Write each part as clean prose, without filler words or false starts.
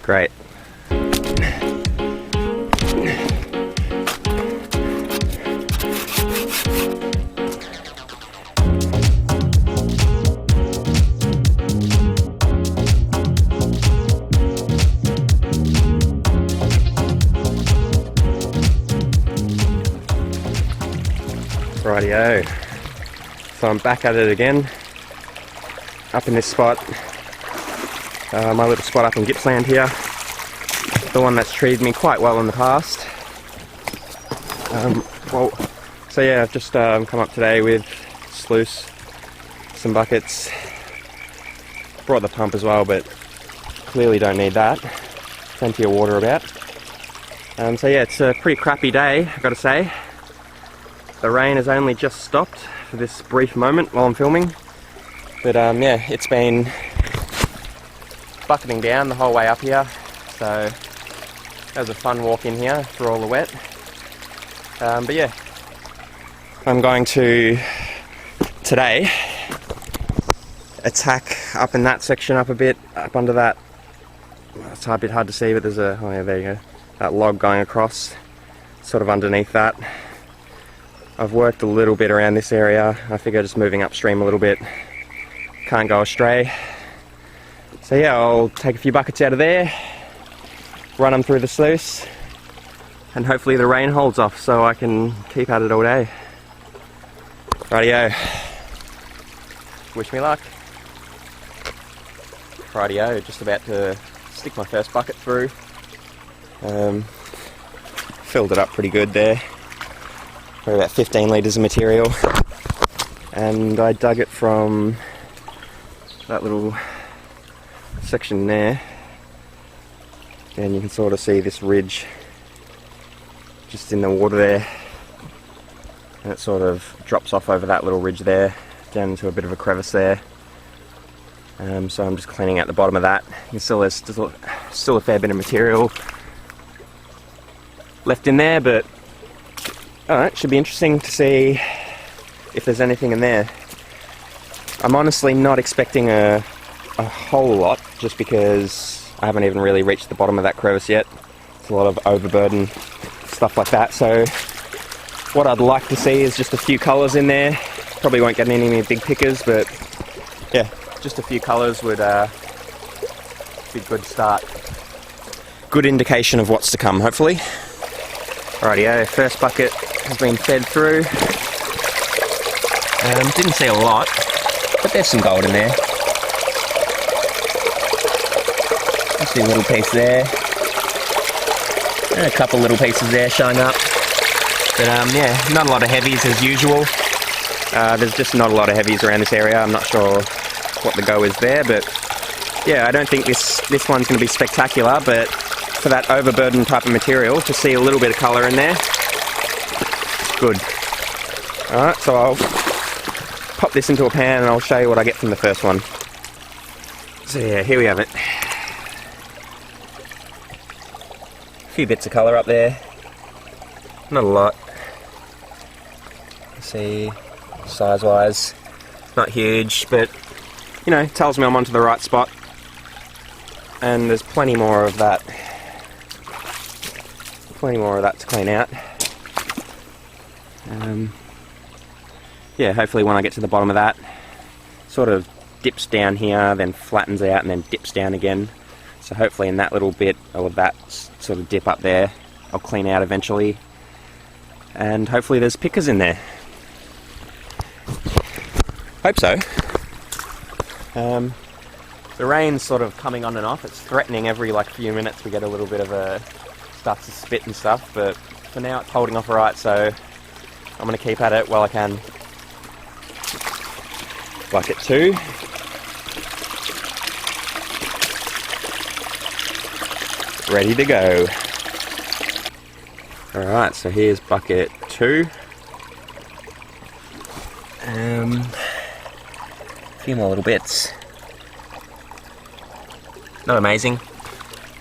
Great. Righty-oh. So I'm back at it again, up in this spot, my little spot up in Gippsland here, the one that's treated me quite well in the past. So yeah, I've just come up today with sluice, some buckets, brought the pump as well, but clearly don't need that, plenty of water about. So yeah, it's a pretty crappy day, I've got to say. The rain has only just stopped for this brief moment while I'm filming, but yeah, it's been bucketing down the whole way up here, so that was a fun walk in here through all the wet. But yeah, I'm going to today attack up in that section up a bit, up under that, it's a bit hard to see, but there's a, oh yeah, there you go, that log going across, sort of underneath that. I've worked a little bit around this area. I figure just moving upstream a little bit, can't go astray. So yeah, I'll take a few buckets out of there, run them through the sluice, and hopefully the rain holds off so I can keep at it all day. Righty-oh. Wish me luck. Righty-oh, just about to stick my first bucket through. Filled it up pretty good there. About 15 litres of material, and I dug it from that little section there, and you can sort of see this ridge just in the water there, and it sort of drops off over that little ridge there down into a bit of a crevice there. So I'm just cleaning out the bottom of that. You can still, there's still a fair bit of material left in there, but alright, should be interesting to see if there's anything in there. I'm honestly not expecting a whole lot, just because I haven't even really reached the bottom of that crevice yet. It's a lot of overburden, stuff like that, so what I'd like to see is just a few colours in there. Probably won't get any big pickers, but yeah, just a few colours would be a good start. Good indication of what's to come, hopefully. Rightio, first bucket has been fed through. Didn't see a lot, but there's some gold in there. I see a little piece there, and a couple little pieces there showing up. But yeah, not a lot of heavies as usual. There's just not a lot of heavies around this area. I'm not sure what the go is there, but yeah, I don't think this one's going to be spectacular, but for that overburden type of material, to see a little bit of colour in there, good. Alright, so I'll pop this into a pan and I'll show you what I get from the first one. So yeah, here we have it. A few bits of colour up there, not a lot. See, size-wise, not huge, but you know, tells me I'm onto the right spot. And there's plenty more of that. To clean out. Yeah, hopefully when I get to the bottom of that, sort of dips down here, then flattens out, and then dips down again. So hopefully in that little bit, all of that sort of dip up there, I'll clean out eventually. And hopefully there's pickers in there. Hope so. The rain's sort of coming on and off. It's threatening every like few minutes we get a little bit of a starts to spit and stuff, but for now it's holding off alright, so I'm going to keep at it while I can. Bucket 2. Ready to go. Alright, so here's bucket 2. A few more little bits. Not amazing,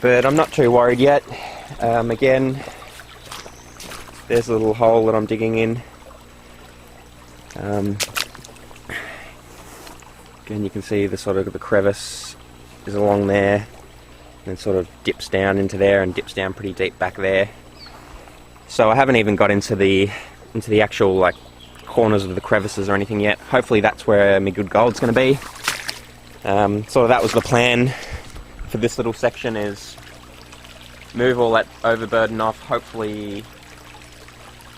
but I'm not too worried yet. Again, there's a little hole that I'm digging in. Again, you can see the sort of the crevice is along there. and sort of dips down into there and dips down pretty deep back there. So I haven't even got into the actual like corners of the crevices or anything yet. Hopefully that's where my good gold's going to be. So that was the plan for this little section, is move all that overburden off, hopefully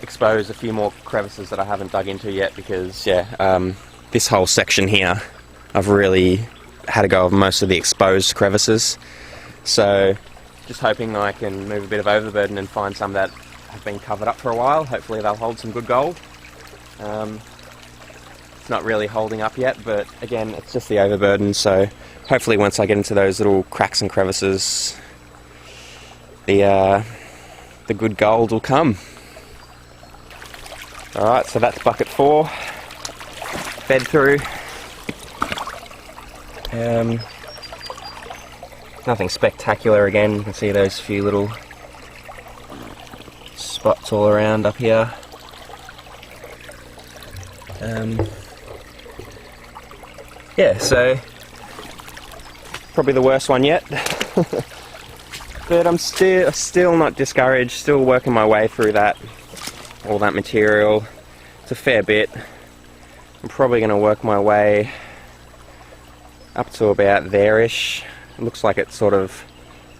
expose a few more crevices that I haven't dug into yet, because this whole section here I've really had to go of most of the exposed crevices. So just hoping I can move a bit of overburden and find some that have been covered up for a while. Hopefully they'll hold some good gold. It's not really holding up yet, but again, it's just the overburden, so hopefully once I get into those little cracks and crevices, the good gold will come. Alright, so that's bucket 4, fed through. Nothing spectacular again, you can see those few little spots all around up here. Yeah, so probably the worst one yet. But I'm still not discouraged, still working my way through all that material. It's a fair bit. I'm probably going to work my way up to about there-ish. It looks like it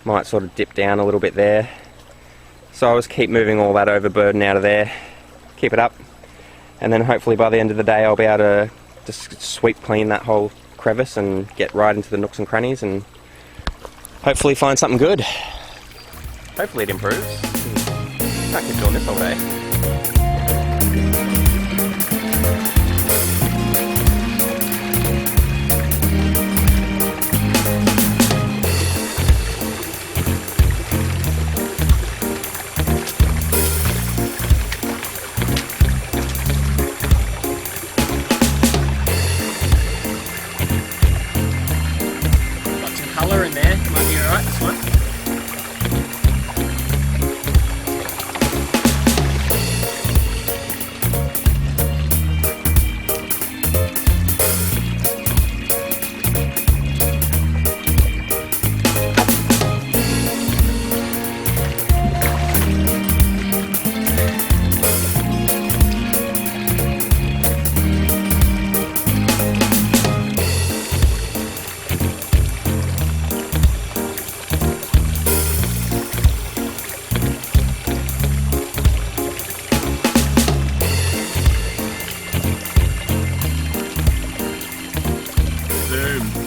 might dip down a little bit there. So I'll just keep moving all that overburden out of there, keep it up, and then hopefully by the end of the day I'll be able to just sweep clean that whole crevice and get right into the nooks and crannies and hopefully find something good. Hopefully it improves. Can't keep doing this all day. In there, might be alright, this one.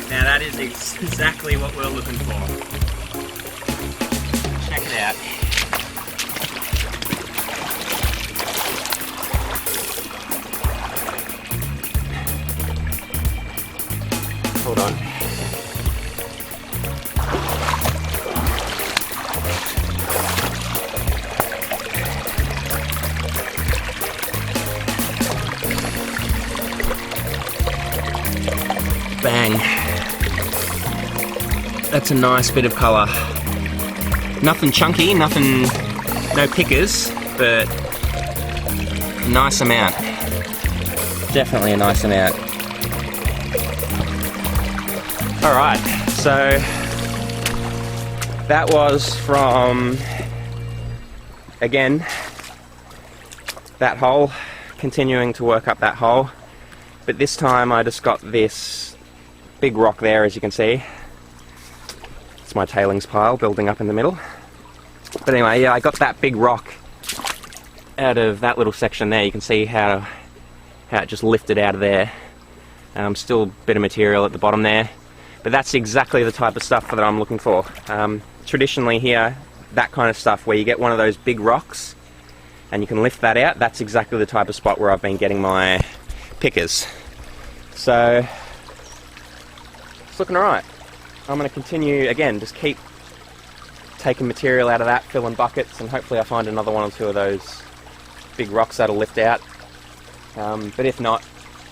Now that is exactly what we're looking for. Check it out. Hold on. Bang. That's a nice bit of colour. Nothing chunky, no pickers, but a nice amount. Definitely a nice amount. Alright, so that was from, again, that hole, continuing to work up that hole, but this time I just got this big rock there, as you can see. It's my tailings pile building up in the middle. But anyway, yeah, I got that big rock out of that little section there. You can see how it just lifted out of there. Still a bit of material at the bottom there, but that's exactly the type of stuff that I'm looking for. Traditionally here, that kind of stuff where you get one of those big rocks and you can lift that out, that's exactly the type of spot where I've been getting my pickers. So it's looking alright. I'm going to continue, again, just keep taking material out of that, filling buckets, and hopefully I find another one or two of those big rocks that'll lift out. But if not,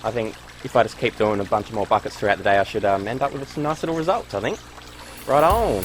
I think if I just keep doing a bunch of more buckets throughout the day, I should end up with some nice little results, I think. Right on!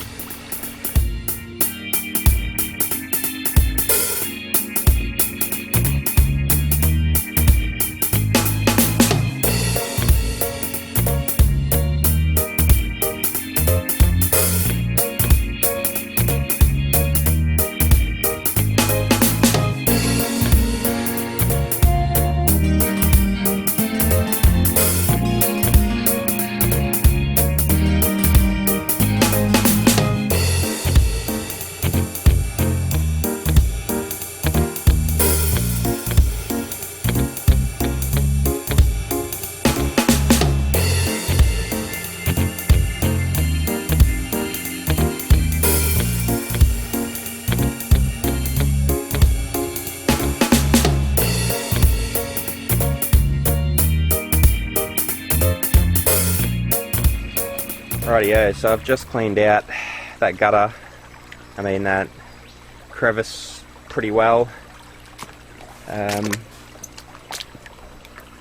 Rightio, so I've just cleaned out that gutter, that crevice pretty well.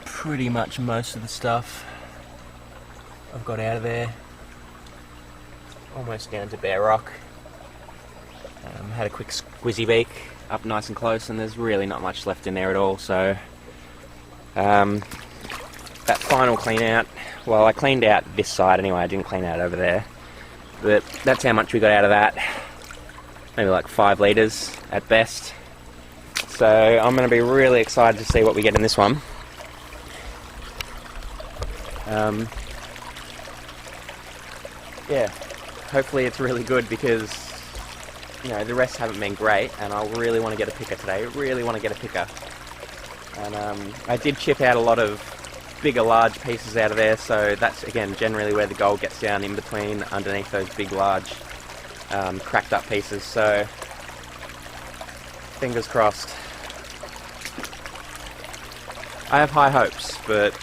Pretty much most of the stuff I've got out of there, almost down to bare rock. Had a quick squizzy beak up nice and close, and there's really not much left in there at all. So that final clean out, well, I cleaned out this side anyway, I didn't clean out over there, but that's how much we got out of that. Maybe like 5 litres at best. So I'm going to be really excited to see what we get in this one. Yeah, hopefully it's really good, because the rest haven't been great, and I really want to get a picker today. Really want to get a picker. And I did chip out a lot of bigger, large pieces out of there, so that's again generally where the gold gets down, in between, underneath those big, large, cracked up pieces. So fingers crossed. I have high hopes, but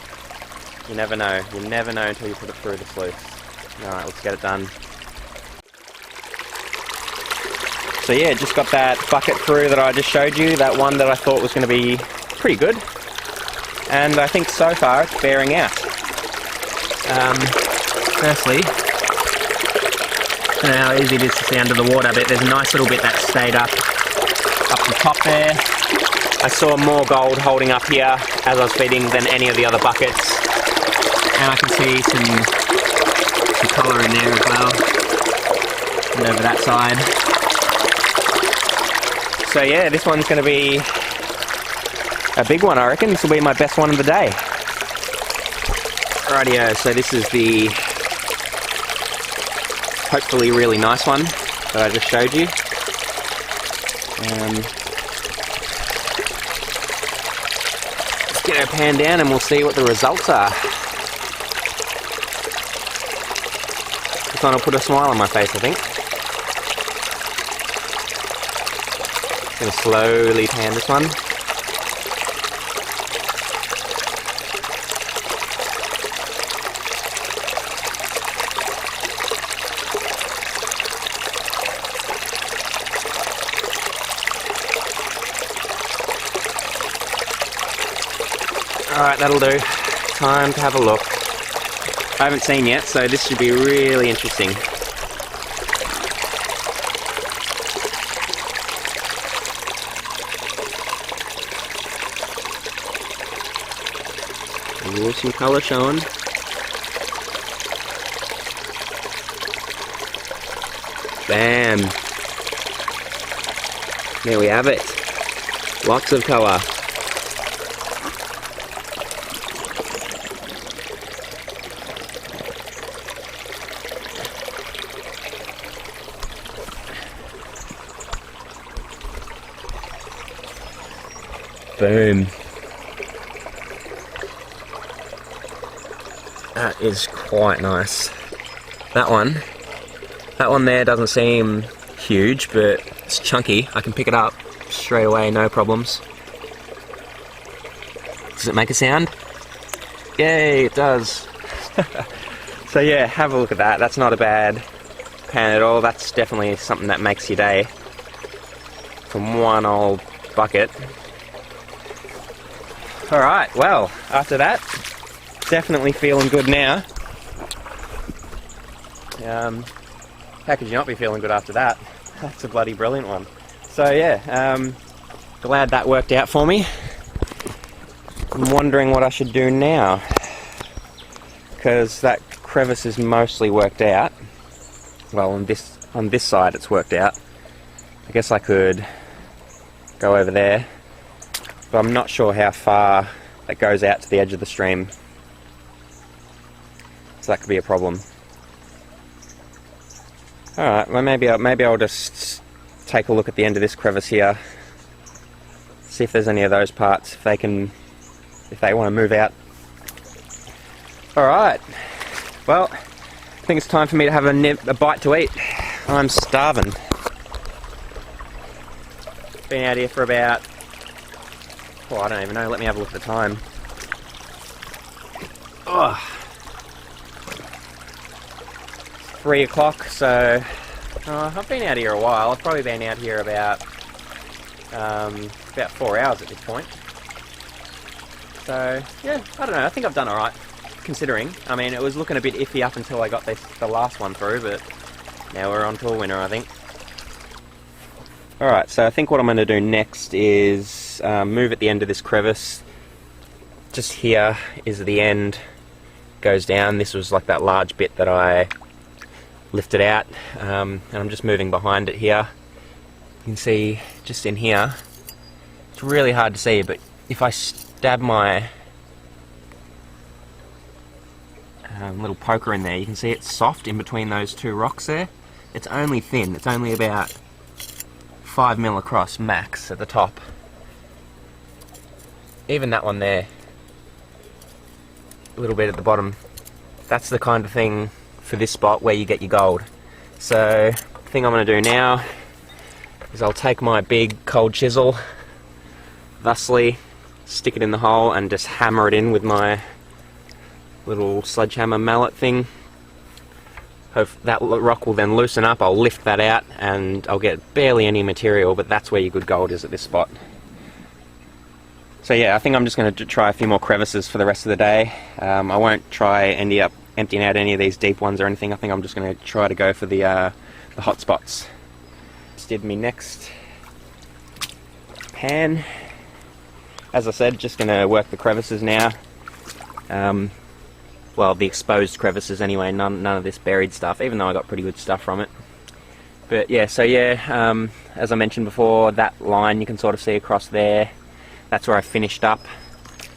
you never know. You never know until you put it through the sluice. Alright, let's get it done. So yeah, just got that bucket through that I just showed you, that one that I thought was going to be pretty good. And I think so far it's bearing out. Firstly, I don't know how easy it is to see under the water, but there's a nice little bit that stayed up the top there. I saw more gold holding up here as I was feeding than any of the other buckets. And I can see some colour in there as well. And over that side. So yeah, this one's going to be a big one, I reckon. This will be my best one of the day. Rightio, so this is the hopefully really nice one that I just showed you. Let's get our pan down and we'll see what the results are. This one will put a smile on my face, I think. Gonna slowly pan this one. Alright, that'll do. Time to have a look. I haven't seen yet, so this should be really interesting. Ooh, some colour showing. Bam! There we have it. Lots of colour. Boom. That is quite nice. That one there doesn't seem huge, but it's chunky. I can pick it up straight away, no problems. Does it make a sound? Yay, it does. So yeah, have a look at that. That's not a bad pan at all. That's definitely something that makes your day from one old bucket. Alright, well, after that, definitely feeling good now. How could you not be feeling good after that? That's a bloody brilliant one. So yeah, glad that worked out for me. I'm wondering what I should do now, because that crevice is mostly worked out. Well, on this side it's worked out. I guess I could go over there, but I'm not sure how far that goes out to the edge of the stream, so that could be a problem. Alright, well maybe I'll just take a look at the end of this crevice here, see if there's any of those parts, if they want to move out. Alright, well, I think it's time for me to have a bite to eat. I'm starving. Been out here for about, I don't even know, let me have a look at the time. 3 o'clock, so I've been out here a while. I've probably been out here about 4 hours at this point. So yeah, I don't know, I think I've done alright, considering. I mean, it was looking a bit iffy up until I got the last one through, but now we're on to a winner, I think. Alright, so I think what I'm going to do next is move at the end of this crevice. Just here is the end, goes down. This was like that large bit that I lifted out, and I'm just moving behind it here. You can see just in here, it's really hard to see, but if I stab my little poker in there, you can see it's soft in between those two rocks there. It's only thin, it's only about 5 mil across max at the top. Even that one there, a little bit at the bottom, that's the kind of thing for this spot where you get your gold. So the thing I'm going to do now is I'll take my big cold chisel, thusly stick it in the hole and just hammer it in with my little sledgehammer mallet thing. Hope that rock will then loosen up. I'll lift that out and I'll get barely any material, but that's where your good gold is at this spot. So yeah, I think I'm just going to try a few more crevices for the rest of the day. I won't try end up emptying out any of these deep ones or anything. I think I'm just going to try to go for the hot spots. Just did me next pan. As I said, just going to work the crevices now. Well, the exposed crevices anyway, none of this buried stuff, even though I got pretty good stuff from it. But yeah, so yeah, as I mentioned before, that line you can sort of see across there, that's where I finished up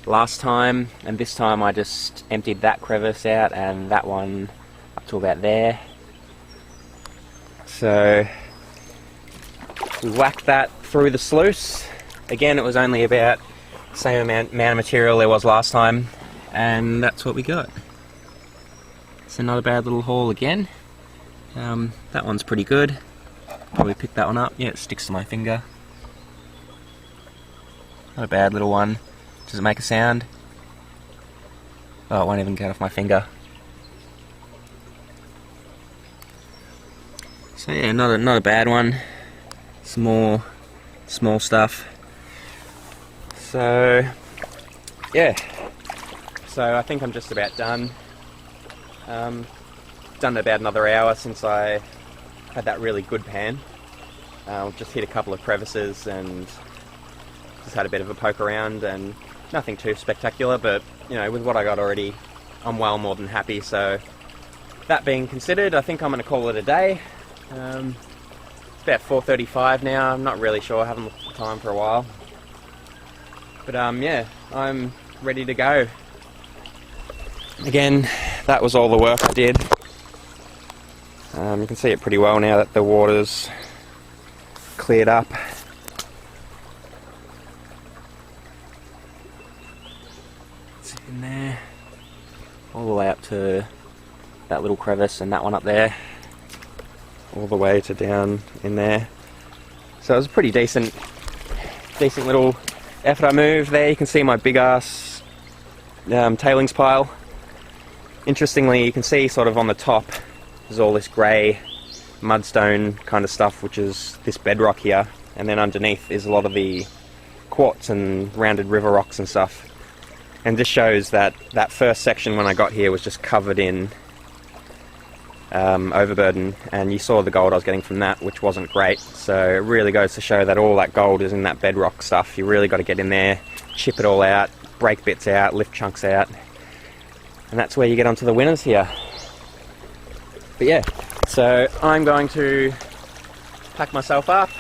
last time, and this time I just emptied that crevice out and that one up to about there. So we whacked that through the sluice. Again, it was only about the same amount of material there was last time, and that's what we got. So not a bad little haul again. That one's pretty good. Probably pick that one up. Yeah, it sticks to my finger. Not a bad little one. Does it make a sound? Oh, it won't even get off my finger. So yeah, not a bad one. Some more small stuff. So yeah. So I think I'm just about done. Done about another hour since I had that really good pan. Just hit a couple of crevices and just had a bit of a poke around, and nothing too spectacular, but you know, with what I got already, I'm well more than happy. So that being considered, I think I'm going to call it a day. It's about 4:35 now. I'm not really sure, I haven't looked at the time for a while. But yeah, I'm ready to go. Again, that was all the work I did. You can see it pretty well now that the water's cleared up. It's in there, all the way up to that little crevice and that one up there, all the way to down in there. So it was a pretty decent little effort I moved there. You can see my big ass tailings pile. Interestingly, you can see sort of on the top there's all this grey mudstone kind of stuff, which is this bedrock here, and then underneath is a lot of the quartz and rounded river rocks and stuff. And this shows that that first section when I got here was just covered in overburden, and you saw the gold I was getting from that, which wasn't great. So it really goes to show that all that gold is in that bedrock stuff. You really got to get in there, chip it all out, break bits out, lift chunks out, and that's where you get onto the winners here. But yeah, so I'm going to pack myself up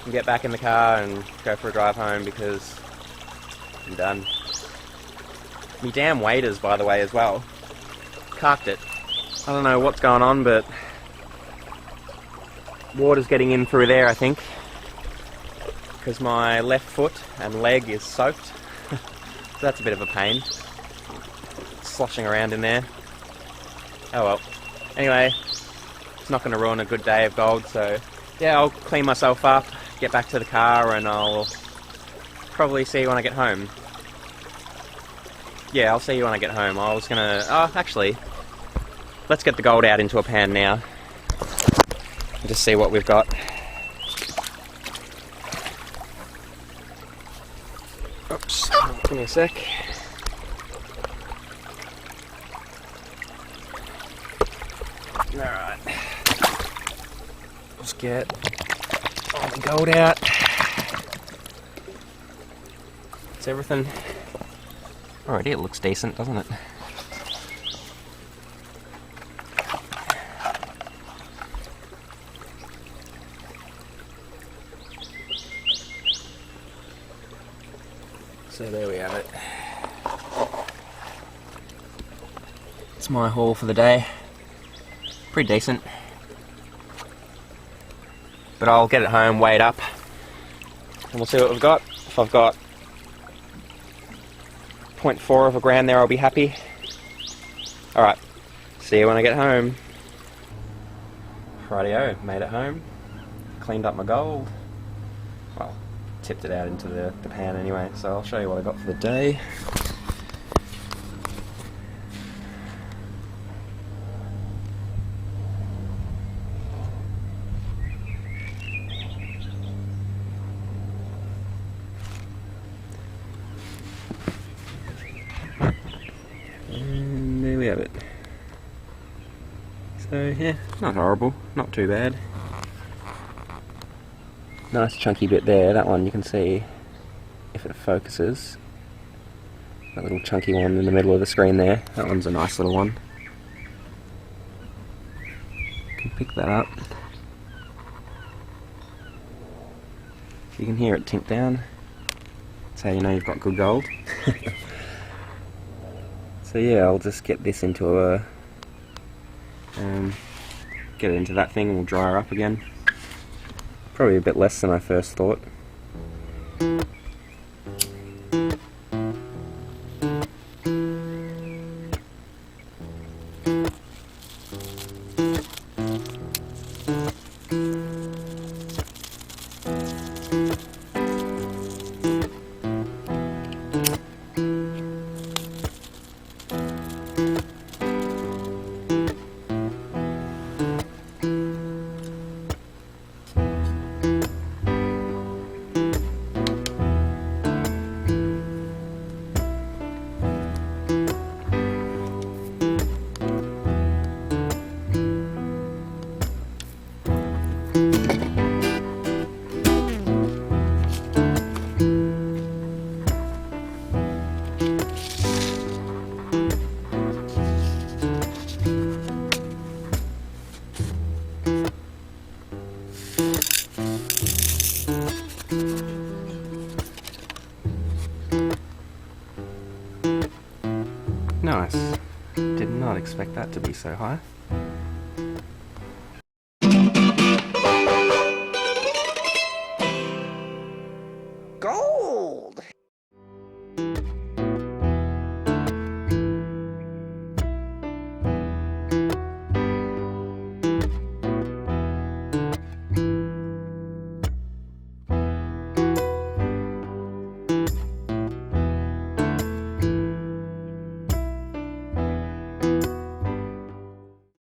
and get back in the car and go for a drive home because I'm done. Me damn waders, by the way, as well. Carked it. I don't know what's going on, but water's getting in through there, I think, because my left foot and leg is soaked. So that's a bit of a pain. Sloshing around in there. Oh well. Anyway, it's not going to ruin a good day of gold, so yeah, I'll clean myself up, get back to the car, and I'll probably see you when I get home. Yeah, I'll see you when I get home. I was gonna... Oh, actually, let's get the gold out into a pan now. Just see what we've got. Oops, give me a sec. Alright. Let's get all the gold out. It's everything. Alrighty, it looks decent, doesn't it? So there we have it. It's my haul for the day. Pretty decent. But I'll get it home, weigh it up, and we'll see what we've got. If I've got 0.4 of a gram there, I'll be happy. Alright, see you when I get home. Righty-oh, made it home. Cleaned up my gold. Well, tipped it out into the pan anyway, so I'll show you what I got for the day. And there we have it. So yeah, not horrible, not too bad. Nice chunky bit there, that one you can see if it focuses. That little chunky one in the middle of the screen there, that one's a nice little one. You can pick that up. You can hear it tink down. That's how you know you've got good gold. So yeah, I'll just get this into a... get it into that thing and we'll dry her up again. Probably a bit less than I first thought. Nice. Did not expect that to be so high.